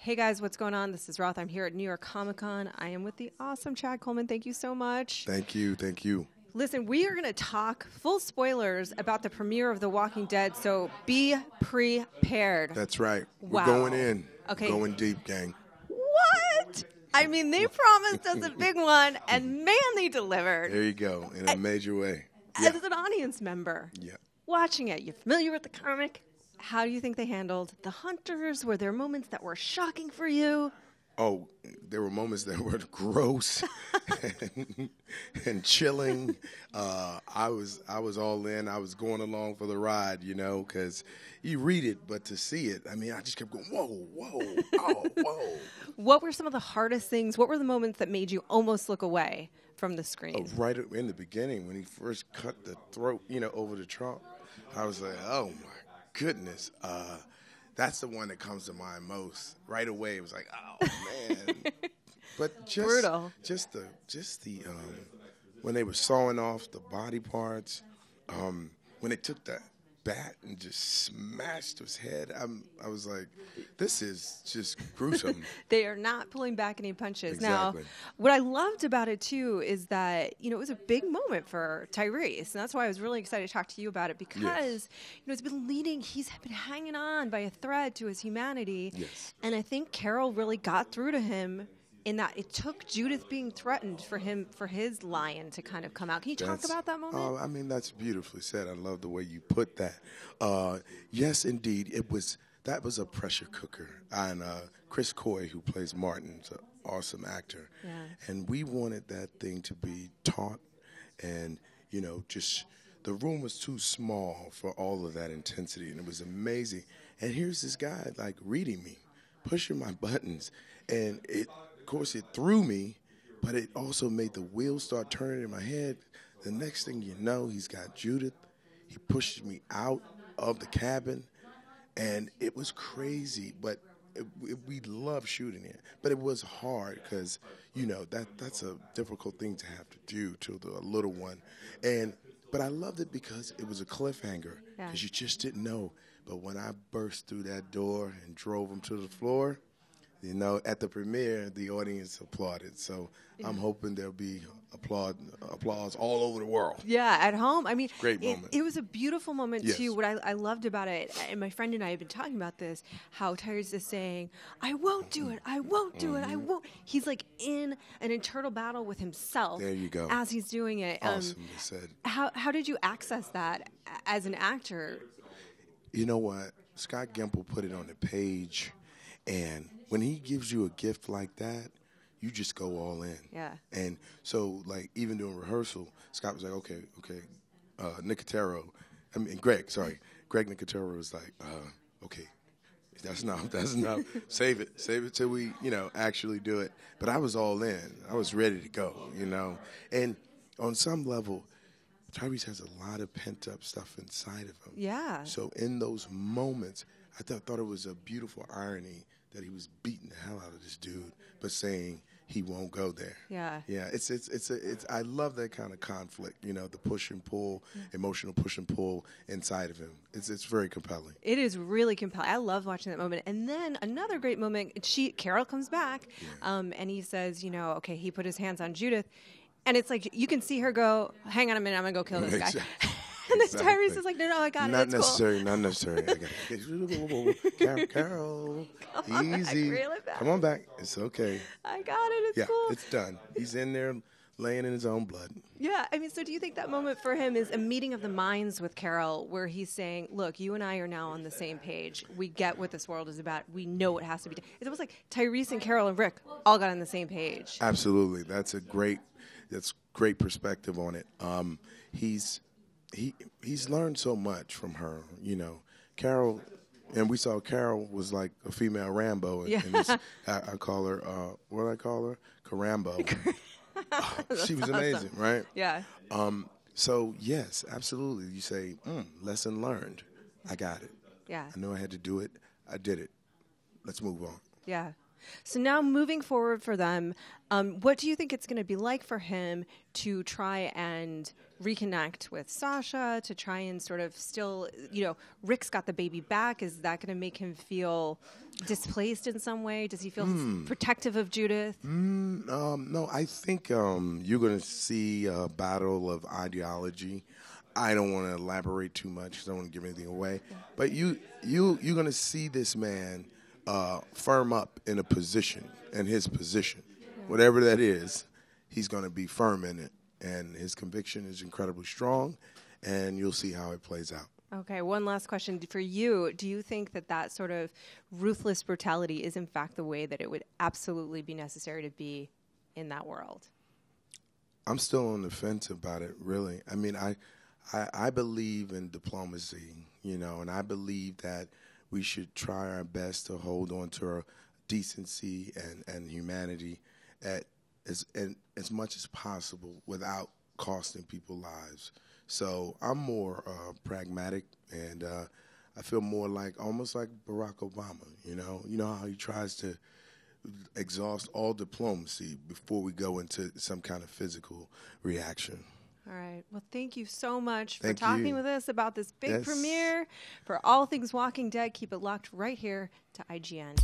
Hey guys, what's going on? This is Roth. I'm here at New York Comic Con. I am with the awesome Chad Coleman. Thank you so much. Thank you. Thank you. Listen, we are going to talk full spoilers about the premiere of The Walking Dead, so be prepared. That's right. Wow. We're going in. Okay. We're going deep, gang. What? I mean, they promised us a big one, and man, they delivered. There you go, in a major way. As an audience member, Yeah. watching it, you're familiar with the comic. How do you think they handled the hunters? Were there moments that were shocking for you? Oh, there were moments that were gross and chilling. I was all in. I was going along for the ride, you know, because you read it, but to see it, I mean, I just kept going, whoa, whoa, oh, whoa. What were some of the hardest things? What were the moments that made you almost look away from the screen? Oh, right in the beginning, when he first cut the throat, you know, over the trunk, I was like, oh, my goodness. That's the one that comes to mind most. Right away, it was like, oh man! But just brutal. Just the when they were sawing off the body parts, when they took that bat and just smashed his head, I was like, this is just gruesome. They are not pulling back any punches. Exactly. Now, what I loved about it too is that, you know, it was a big moment for Tyreese, and that's why I was really excited to talk to you about it because, Yes. you know, he's been hanging on by a thread to his humanity, Yes. and I think Carol really got through to him in that it took Judith being threatened for his lion to kind of come out. Can you talk about that moment? I mean, that's beautifully said. I love the way you put that. Yes, indeed, that was a pressure cooker. And Chris Coy, who plays Martin, is an awesome actor. Yeah. And we wanted that thing to be taut and, you know, just the room was too small for all of that intensity, and it was amazing. And here's this guy, like, reading me, pushing my buttons, and of course, it threw me, but it also made the wheels start turning in my head. The next thing you know, he's got Judith. He pushes me out of the cabin, and it was crazy, but we love shooting it. But it was hard because, you know, that's a difficult thing to have to do to the little one. But I loved it because it was a cliffhanger because you just didn't know. But when I burst through that door and drove him to the floor, you know, at the premiere, the audience applauded. So I'm hoping there'll be applause all over the world. Yeah, at home. I mean, Great moment. It was a beautiful moment, Yes. too. What I loved about it, and my friend and I have been talking about this, how Tyreese is saying, I won't do it, I won't do it, I won't. He's like in an internal battle with himself. There you go. As he's doing it. Awesomely said. How did you access that as an actor? You know what? Scott Gimple put it on the page, and when he gives you a gift like that, you just go all in. Yeah. And so, like, even during rehearsal, Scott was like, okay. Greg Nicotero was like, okay, that's enough. Save it till we, you know, actually do it. But I was all in. I was ready to go, you know. And on some level, Tyreese has a lot of pent-up stuff inside of him. Yeah. So in those moments, I thought it was a beautiful irony that he was beating the hell out of this dude, but saying he won't go there. Yeah. Yeah. It's I love that kind of conflict. You know, the push and pull, emotional push and pull inside of him. It's very compelling. It is really compelling. I love watching that moment. And then another great moment. Carol comes back, and he says, you know, okay, he put his hands on Judith, and it's like you can see her go, hang on a minute, I'm gonna go kill this guy. And then Tyreese is like, no, I got it. It's necessary, cool. Not necessary. I got it. Carol, easy. Reel it back. Come on back. It's okay. I got it. It's cool. It's done. He's in there laying in his own blood. Yeah, I mean, so do you think that moment for him is a meeting of the minds with Carol where he's saying, look, you and I are now on the same page. We get what this world is about. We know what has to be done. It's almost like Tyrese and Carol and Rick all got on the same page. Absolutely. That's great perspective on it. He's learned so much from her, you know. Carol, and we saw Carol was like a female Rambo. And I call her, what do I call her? Carambo. She was amazing, right? Yeah. So, yes, absolutely. You say, lesson learned. I got it. Yeah. I know I had to do it. I did it. Let's move on. Yeah. So now moving forward for them, what do you think it's going to be like for him to try and reconnect with Sasha, to try and sort of still, you know, Rick's got the baby back. Is that going to make him feel displaced in some way? Does he feel protective of Judith? No, I think you're going to see a battle of ideology. I don't want to elaborate too much because I don't want to give anything away. But you're going to see this man firm up in his position. Whatever that is, he's going to be firm in it. And his conviction is incredibly strong, and you'll see how it plays out. Okay, one last question for you. Do you think that sort of ruthless brutality is, in fact, the way that it would absolutely be necessary to be in that world? I'm still on the fence about it, really. I mean, I believe in diplomacy, and I believe that we should try our best to hold on to our decency and humanity as much as possible without costing people lives. So I'm more pragmatic, and I feel more almost like Barack Obama. You know how he tries to exhaust all diplomacy before we go into some kind of physical reaction. All right. Well, thank you so much for Thank talking you. with us about this big Yes. premiere. For all things Walking Dead, keep it locked right here to IGN.